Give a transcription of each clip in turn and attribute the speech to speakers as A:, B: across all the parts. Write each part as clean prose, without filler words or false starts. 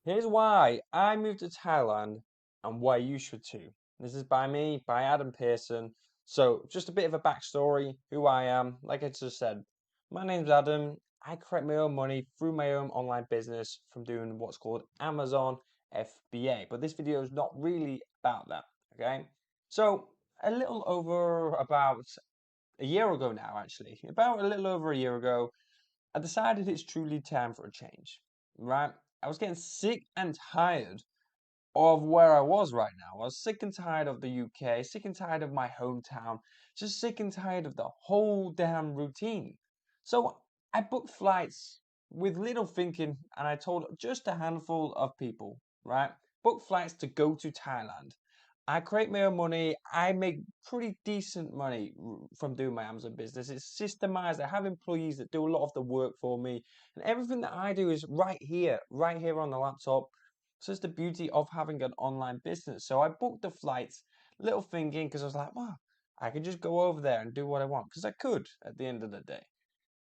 A: Here's why I moved to Thailand and why you should too. This is by me, by Adam Pearson. So, just a bit of a backstory, who I am. Like I just said, my name's Adam. I create my own money through my own online business from doing what's called Amazon FBA. But this video is not really about that, okay? So, a little over about a year ago now, actually, about a little over a year ago, I decided it's truly time for a change, right? I was getting sick and tired of where I was right now. I was sick and tired of the UK, sick and tired of my hometown, just sick and tired of the whole damn routine. So I booked flights with little thinking, and I told just a handful of people, right? Book flights to go to Thailand. I create my own money. I make pretty decent money from doing my Amazon business. It's systemized. I have employees that do a lot of the work for me, and everything that I do is right here on the laptop. So it's the beauty of having an online business. So I booked the flights, little thinking, because I was like, wow, I could just go over there and do what I want, because I could at the end of the day.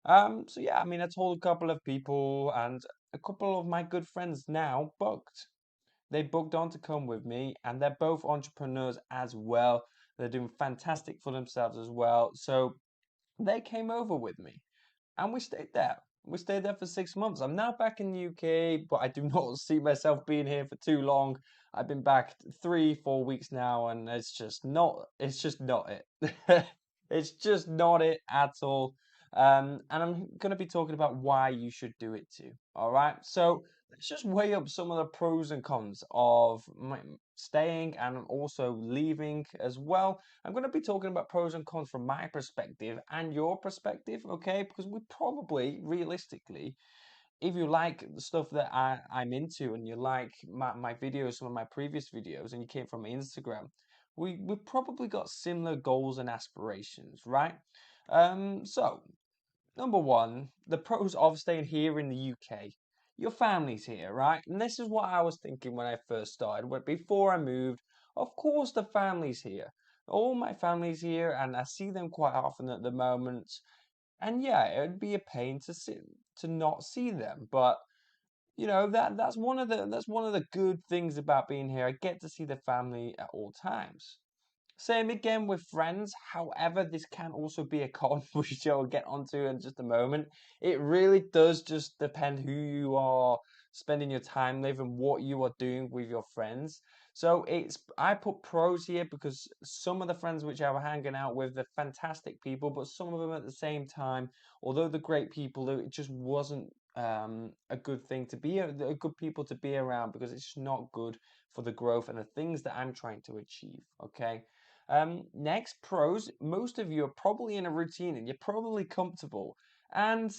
A: So yeah, I mean, I told a couple of people, and a couple of my good friends now booked. They booked on to come with me, and they're both entrepreneurs as well. They're doing fantastic for themselves as well. So they came over with me, and we stayed there. We stayed there for 6 months. I'm now back in the UK, but I do not see myself being here for too long. I've been back 3, 4 weeks now, and it's just not it. It's just not it at all. And I'm going to be talking about why you should do it too. All right. So let's just weigh up some of the pros and cons of staying and also leaving as well. I'm going to be talking about pros and cons from my perspective and your perspective, okay? Because we probably, realistically, if you like the stuff that I'm into and you like my videos, some of my previous videos, and you came from Instagram, we probably got similar goals and aspirations, right? So number one, the pros of staying here in the UK. Your family's here, right? And this is what I was thinking when I first started. When before I moved, of course the family's here. All my family's here, and I see them quite often at the moment. And yeah, it would be a pain to not see them, but that's one of the good things about being here. I get to see the family at all times. Same again with friends. However, this can also be a con, which I'll get onto in just a moment. It really does just depend who you are spending your time with and what you are doing with your friends. So I put pros here because some of the friends which I were hanging out with, they're fantastic people, but some of them at the same time, although they're great people, it just wasn't a good thing to be a good people to be around because it's not good for the growth and the things that I'm trying to achieve. Okay. Next, pros. Most of you are probably in a routine and you're probably comfortable. And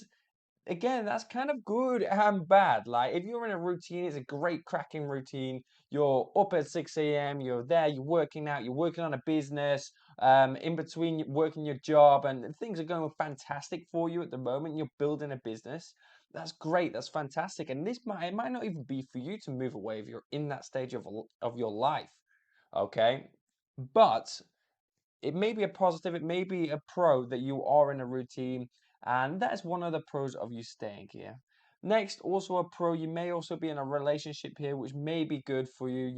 A: again, that's kind of good and bad. Like, if you're in a routine, it's a great cracking routine. You're up at 6 a.m., you're there, you're working out, you're working on a business, in between working your job, and things are going fantastic for you at the moment. You're building a business. That's great. That's fantastic. And it might not even be for you to move away if you're in that stage of your life. Okay. But it may be a positive, it may be a pro that you are in a routine, and that is one of the pros of you staying here. Next, also a pro, you may also be in a relationship here, which may be good for you.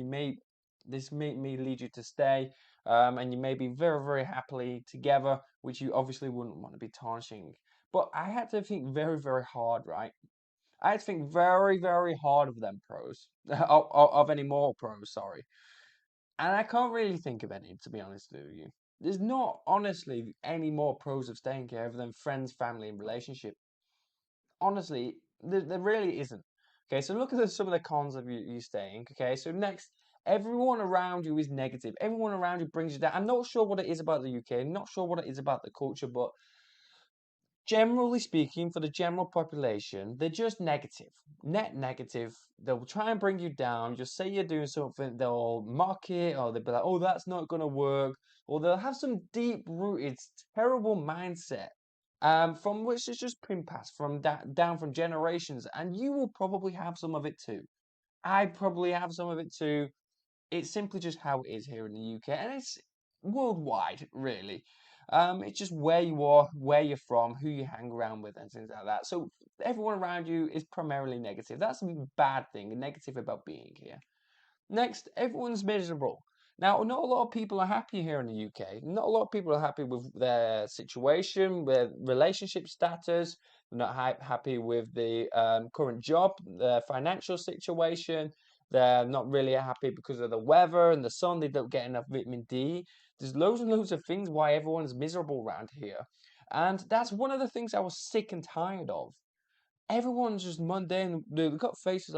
A: This may lead you to stay, and you may be very, very happily together, which you obviously wouldn't want to be tarnishing. But I had to think very, very hard, right? I had to think very, very hard of them pros, of any more pros, sorry. And I can't really think of any, to be honest with you. There's not honestly any more pros of staying here other than friends, family, and relationship. Honestly, there really isn't. Okay, so look at some of the cons of you staying. Okay, so next, everyone around you is negative. Everyone around you brings you down. I'm not sure what it is about the UK. I'm not sure what it is about the culture, but generally speaking, for the general population, they're just negative, net negative. They'll try and bring you down. Just say you're doing something, they'll mock it, or they'll be like, "Oh, that's not going to work," or they'll have some deep-rooted, terrible mindset, from which is just been passed from down from generations, and you will probably have some of it too. I probably have some of it too. It's simply just how it is here in the UK, and it's worldwide, really. It's just where you are, where you're from, who you hang around with, and things like that. So everyone around you is primarily negative. That's a bad thing, a negative about being here. Next, everyone's miserable. Now, not a lot of people are happy here in the UK. Not a lot of people are happy with their situation, their relationship status. They're not happy with the current job, their financial situation. They're not really happy because of the weather and the sun. They don't get enough vitamin D. There's loads and loads of things why everyone's miserable around here. And that's one of the things I was sick and tired of. Everyone's just mundane. They've got faces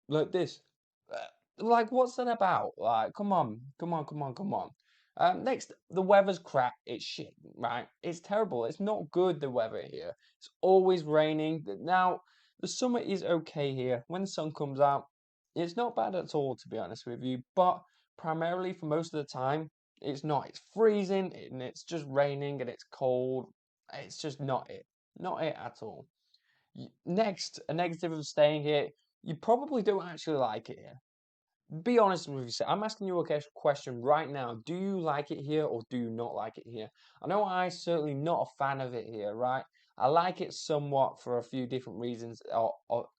A: like this. Like, what's that about? Like, come on, come on, come on, come on. Next, the weather's crap. It's shit, right? It's terrible. It's not good, the weather here. It's always raining. Now, the summer is okay here. When the sun comes out, it's not bad at all, to be honest with you. But primarily, for most of the time, it's not. It's freezing and it's just raining and it's cold. It's just not it. Not it at all. Next, a negative of staying here, you probably don't actually like it here. Be honest with yourself. I'm asking you a question right now. Do you like it here or do you not like it here? I know I'm certainly not a fan of it here, right? I like it somewhat for a few different reasons,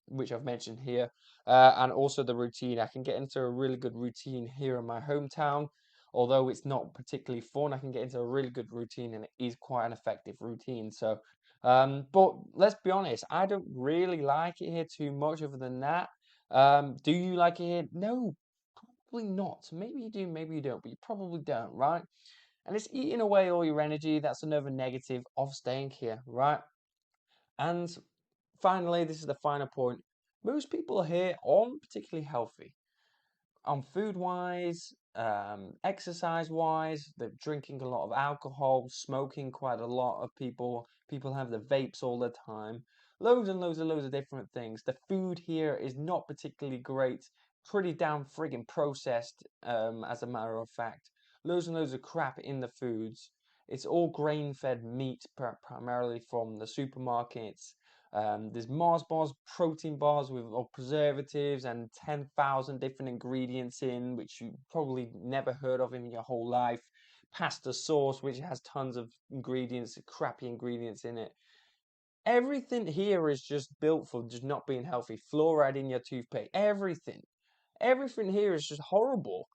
A: which I've mentioned here, and also the routine. I can get into a really good routine here in my hometown, although it's not particularly fun. I can get into a really good routine, and it is quite an effective routine. So, but let's be honest, I don't really like it here too much. Other than that, do you like it here? No, probably not. Maybe you do, maybe you don't, but you probably don't, right? And it's eating away all your energy. That's another negative of staying here, right? And finally, this is the final point. Most people here aren't particularly healthy on food wise, exercise wise, they're drinking a lot of alcohol, smoking quite a lot of people. People have the vapes all the time. Loads and loads of different things. The food here is not particularly great. Pretty damn friggin' processed, as a matter of fact. Loads and loads of crap in the foods. It's all grain-fed meat, primarily from the supermarkets. There's Mars bars, protein bars with preservatives and 10,000 different ingredients in, which you probably never heard of in your whole life. Pasta sauce, which has tons of ingredients, crappy ingredients in it. Everything here is just built for just not being healthy. Fluoride in your toothpaste, everything. Everything here is just horrible.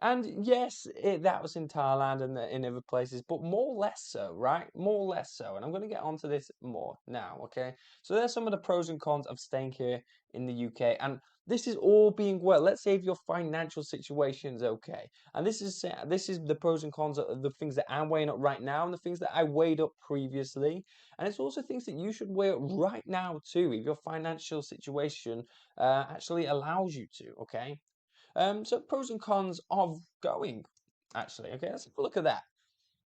A: And yes, that was in Thailand and in other places, but more or less so, right? More or less so. And I'm going to get onto this more now, okay? So there's some of the pros and cons of staying here in the UK. And this is all being well. Let's say if your financial situation is okay. And this is the pros and cons of the things that I'm weighing up right now and the things that I weighed up previously. And it's also things that you should weigh up right now too, if your financial situation actually allows you to, okay? So pros and cons of going, actually. Okay, let's have a look at that.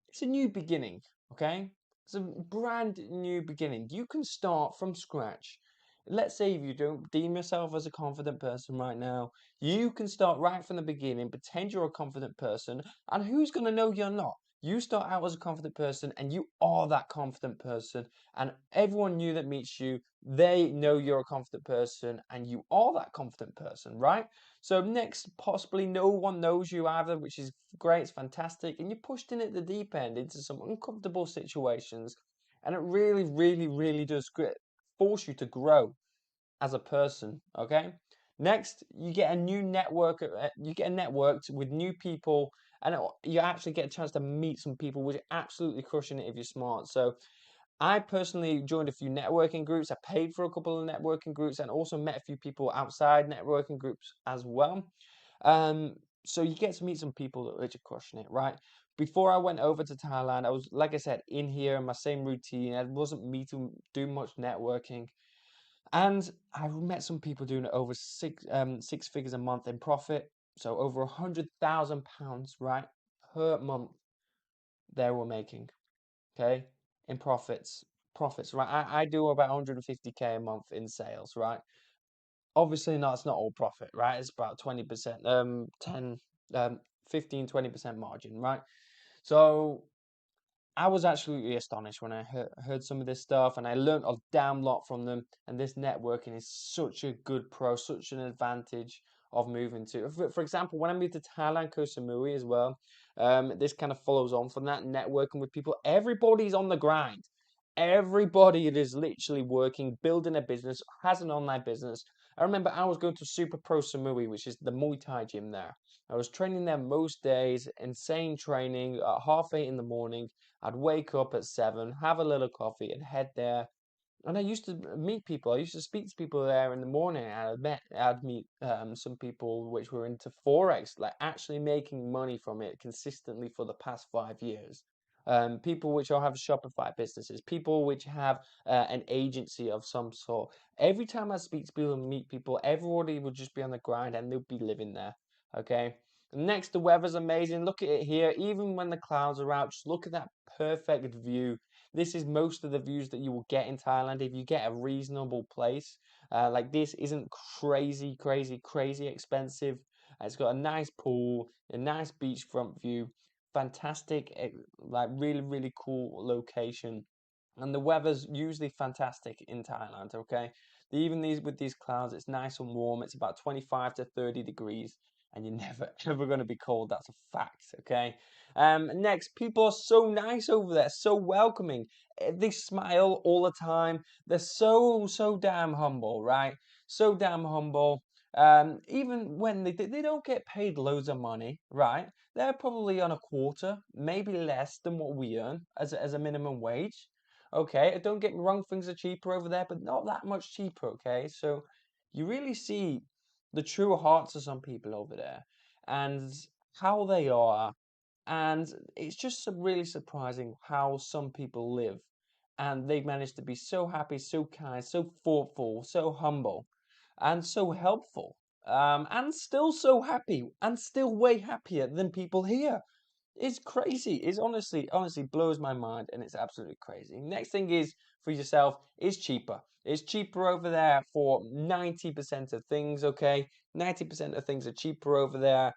A: It's a new beginning, okay? It's a brand new beginning. You can start from scratch. Let's say if you don't deem yourself as a confident person right now, you can start right from the beginning, pretend you're a confident person, and who's going to know you're not? You start out as a confident person and you are that confident person, and everyone new that meets you, they know you're a confident person and you are that confident person, right? So next, possibly no one knows you either, which is great, it's fantastic, and you're pushed in at the deep end into some uncomfortable situations, and it really, really, really does force you to grow as a person. Okay. Next, you get a new network. You get networked with new people, and you actually get a chance to meet some people, which are absolutely crushing it if you're smart. So I personally joined a few networking groups. I paid for a couple of networking groups and also met a few people outside networking groups as well. Um, so you get to meet some people that are crushing it, right? Before I went over to Thailand, I was, like I said, in here in my same routine. I wasn't meeting, doing much networking. And I met some people doing it over six figures a month in profit. So over £100,000, right, per month they were making, okay, in profits. Profits, right? I do about 150K a month in sales, right? Obviously, not, it's not all profit, right? It's about 20%, 10, 15, 20% margin, right? So I was absolutely astonished when I heard some of this stuff, and I learned a damn lot from them. And this networking is such a good pro, such an advantage of moving to. For example, when I moved to Thailand, Koh Samui as well, this kind of follows on from that, networking with people. Everybody's on the grind. Everybody is literally working, building a business, has an online business. I remember I was going to Super Pro Samui, which is the Muay Thai gym there. I was training there most days, insane training at 8:30 in the morning. I'd wake up at 7, have a little coffee, and head there. And I used to meet people. I used to speak to people there in the morning. I'd meet some people which were into forex, like actually making money from it consistently for the past 5 years. People which all have Shopify businesses, people which have an agency of some sort. Every time I speak to people and meet people, everybody would just be on the grind and they'll be living there. Okay. Next, the weather's amazing. Look at it here. Even when the clouds are out, just look at that perfect view. This is most of the views that you will get in Thailand if you get a reasonable place. Like this isn't crazy, crazy, crazy expensive. It's got a nice pool, a nice beachfront view, fantastic, like really, really cool location. And the weather's usually fantastic in Thailand, okay? Even these with these clouds, it's nice and warm. It's about 25 to 30 degrees, and you're never ever going to be cold. That's a fact, okay? Next, people are so nice over there, so welcoming. They smile all the time. They're so damn humble, right? So damn humble. Even when they don't get paid loads of money, right? They're probably on a quarter, maybe less than what we earn as a minimum wage. Okay, don't get me wrong, things are cheaper over there, but not that much cheaper, okay? So you really see the true hearts of some people over there and how they are. And it's just really surprising how some people live. And they've managed to be so happy, so kind, so thoughtful, so humble, and so helpful. And still so happy, and still way happier than people here. It's crazy. It's honestly blows my mind, and it's absolutely crazy. Next thing is for yourself, it's cheaper. It's cheaper over there for 90% of things, okay? 90% of things are cheaper over there.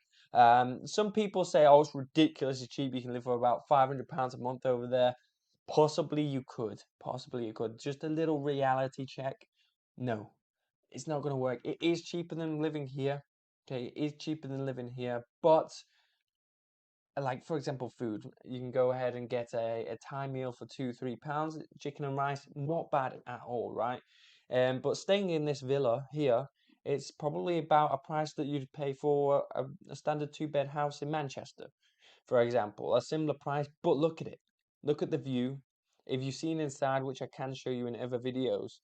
A: Some people say, oh, it's ridiculously cheap. You can live for about £500 a month over there. Possibly you could. Possibly you could. Just a little reality check. No, it's not going to work. It is cheaper than living here. Okay, it is cheaper than living here, but like for example, food. You can go ahead and get a Thai meal for £2, £3, chicken and rice, not bad at all, right? But staying in this villa here, it's probably about a price that you'd pay for a standard two-bed house in Manchester, for example, a similar price. But look at it, look at the view. If you've seen inside, which I can show you in other videos,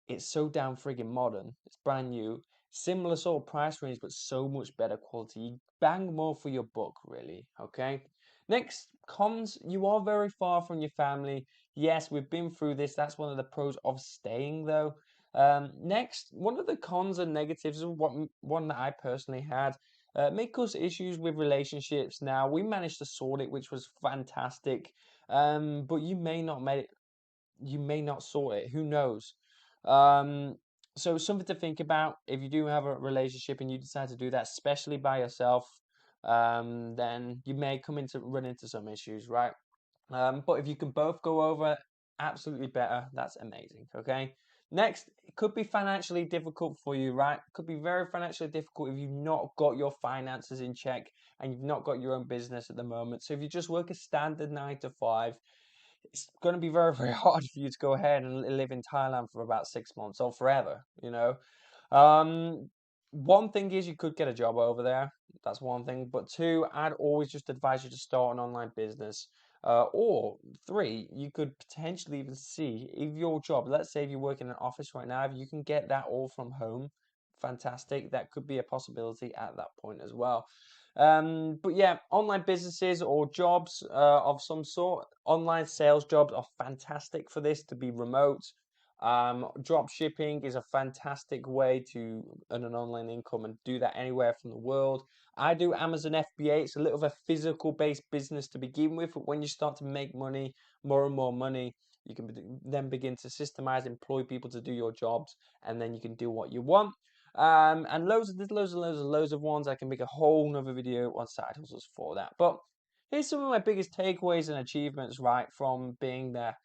A: it's so damn friggin' modern. It's brand new. Similar sort of price range, but so much better quality. You bang more for your buck, really. Okay. Next, cons. You are very far from your family. Yes, we've been through this. That's one of the pros of staying, though. Next, one of the cons and negatives of one that I personally had may cause issues with relationships. Now we managed to sort it, which was fantastic. But you may not sort it. Who knows? Um, so something to think about if you do have a relationship and you decide to do that, especially by yourself, then you may run into some issues, right? But if you can both go over, absolutely better. That's amazing. Okay. Next, it could be financially difficult for you, right? It could be very financially difficult if you've not got your finances in check and you've not got your own business at the moment. So if you just work a standard 9 to 5, it's going to be very, very hard for you to go ahead and live in Thailand for about 6 months or forever, you know. Um, One thing is you could get a job over there. That's one thing. But two, I'd always just advise you to start an online business. Or three, you could potentially even see if your job, let's say if you work in an office right now, if you can get that all from home, fantastic. That could be a possibility at that point as well. But yeah, online businesses or jobs of some sort, online sales jobs are fantastic for this to be remote. Drop shipping is a fantastic way to earn an online income and do that anywhere from the world. I do Amazon FBA. It's a little of a physical based business to begin with, but when you start to make money, more and more money, you can then begin to systemize, employ people to do your jobs, and then you can do what you want. And loads of ones. I can make a whole nother video on side hustles for that. But here's some of my biggest takeaways and achievements, right, from being there.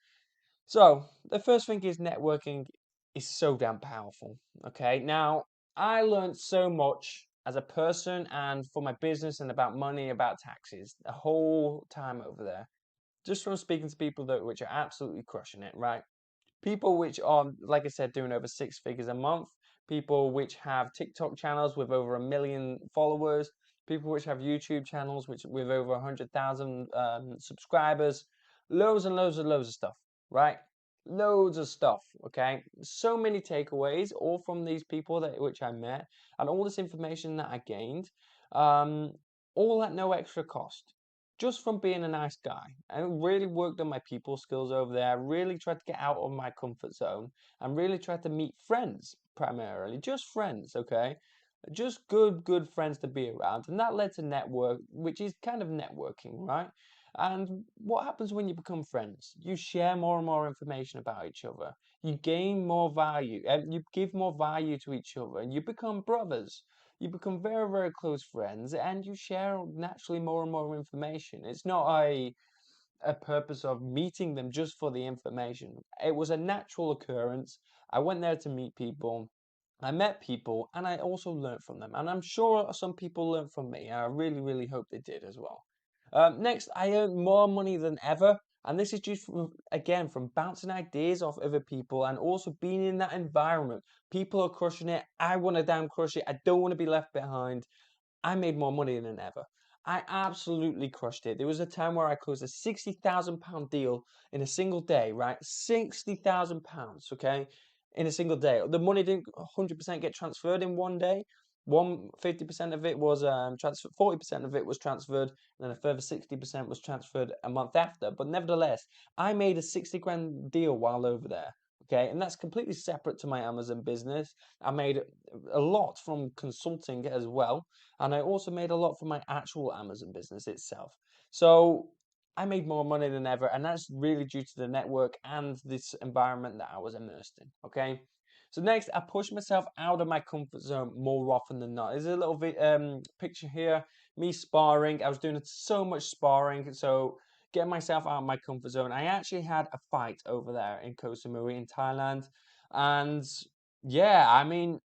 A: So the first thing is networking is so damn powerful. Okay, now I learned so much as a person and for my business and about money, about taxes, the whole time over there. Just from speaking to people that which are absolutely crushing it, right? People which are, like I said, doing over 6 figures a month, people which have TikTok channels with over 1 million followers, people which have YouTube channels which with over 100,000 subscribers, loads and loads and loads of stuff, right? Loads of stuff, okay? So many takeaways, all from these people that which I met, and all this information that I gained, um, all at no extra cost just from being a nice guy. I really worked on my people skills over there. Really tried to get out of my comfort zone and really tried to meet friends primarily, just friends, okay? Just good friends to be around. And that led to network, which is kind of networking, right? And what happens when you become friends? You share more and more information about each other. You gain more value and you give more value to each other and you become brothers. You become very close friends and you share naturally more and more information. It's not a purpose of meeting them just for the information. It was a natural occurrence. I went there to meet people. I met people and I also learned from them. And I'm sure some people learned from me. I really hope they did as well. Next, I earned more money than ever. And this is just again from bouncing ideas off other people and also being in that environment. People are crushing it. I want to damn crush it. I don't want to be left behind. I made more money than ever. I absolutely crushed it. There was a time where I closed a £60,000 deal in a single day, right? £60,000, okay, in a single day. The money didn't 100% get transferred in one day. 50% of it was transferred, 40% of it was transferred, and then a further 60% was transferred a month after. But nevertheless, I made a 60 grand deal while over there. Okay, and that's completely separate to my Amazon business. I made a lot from consulting as well, and I also made a lot from my actual Amazon business itself. So I made more money than ever, and that's really due to the network and this environment that I was immersed in. Okay. So next, I pushed myself out of my comfort zone more often than not. There's a little picture here, me sparring. I was doing so much sparring, so getting myself out of my comfort zone. I actually had a fight over there in Koh Samui in Thailand, and yeah, I mean,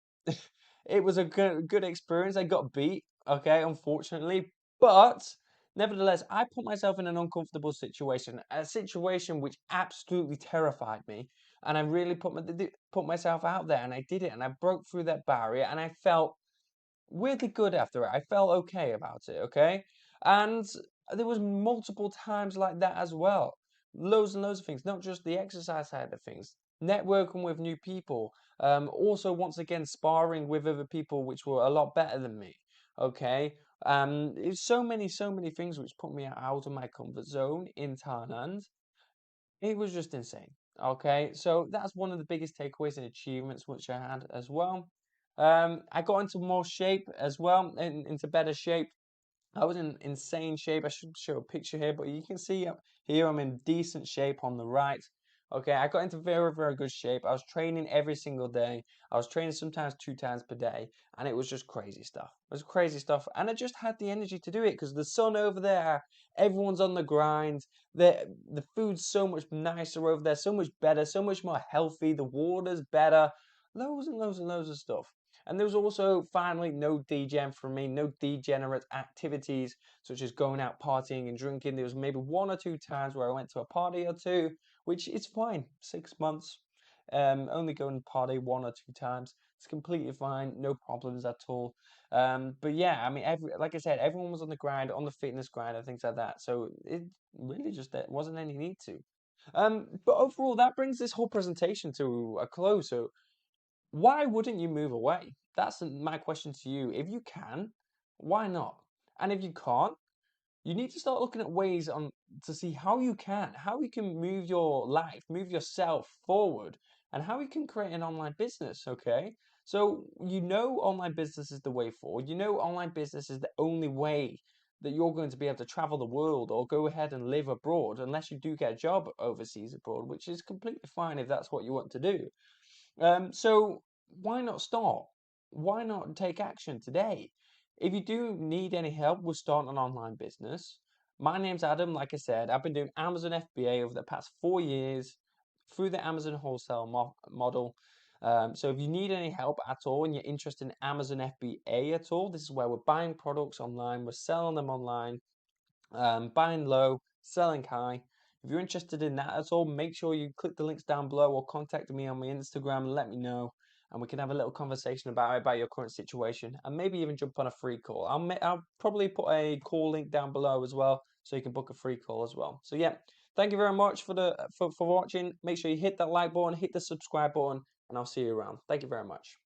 A: it was a good experience. I got beat, okay, unfortunately, but nevertheless, I put myself in an uncomfortable situation, a situation which absolutely terrified me, and I really put myself out there, and I did it, and I broke through that barrier, and I felt weirdly good after it. I felt okay about it, okay? And there was multiple times like that as well. Loads and loads of things, not just the exercise side of things. Networking with new people. Also, once again, sparring with other people which were a lot better than me. Okay. It's so many things which put me out of my comfort zone in Thailand. It was just insane. Okay, so that's one of the biggest takeaways and achievements which I had as well. I got into more shape as well, into better shape. I was in insane shape. I should show a picture here, but you can see here I'm in decent shape on the right. Okay, I got into very good shape. I was training every single day. I was training sometimes 2 times per day, and it was just crazy stuff. It was crazy stuff, and I just had the energy to do it because the sun over there, everyone's on the grind. The food's so much nicer over there, so much better, so much more healthy. The water's better. Loads and loads and loads of stuff. And there was also finally no degen for me, no degenerate activities such as going out partying and drinking. There was maybe 1 or 2 times where I went to a party or two, which is fine. 6 months, only going to party 1 or 2 times. It's completely fine, no problems at all. But yeah, I mean, like I said, everyone was on the grind, on the fitness grind and things like that. So it really just there wasn't any need to. But overall, that brings this whole presentation to a close. So why wouldn't you move away? That's my question to you. If you can, why not? And if you can't, you need to start looking at ways on to see how you can move your life, move yourself forward, and how you can create an online business. Okay, so online business is the way forward. Online business is the only way that you're going to be able to travel the world or go ahead and live abroad, unless you do get a job overseas abroad, which is completely fine if that's what you want to do. So why not start? Why not take action today? If you do need any help with starting an online business, my name's Adam. Like I said, I've been doing Amazon FBA over the past 4 years through the Amazon wholesale model. So if you need any help at all and you're interested in Amazon FBA at all, this is where we're buying products online, we're selling them online, buying low, selling high. If you're interested in that at all, make sure you click the links down below or contact me on my Instagram and let me know. And we can have a little conversation about your current situation, and maybe even jump on a free call. I'll probably put a call link down below as well, so you can book a free call as well. So yeah, thank you very much for watching. Make sure you hit that like button, hit the subscribe button, and I'll see you around. Thank you very much.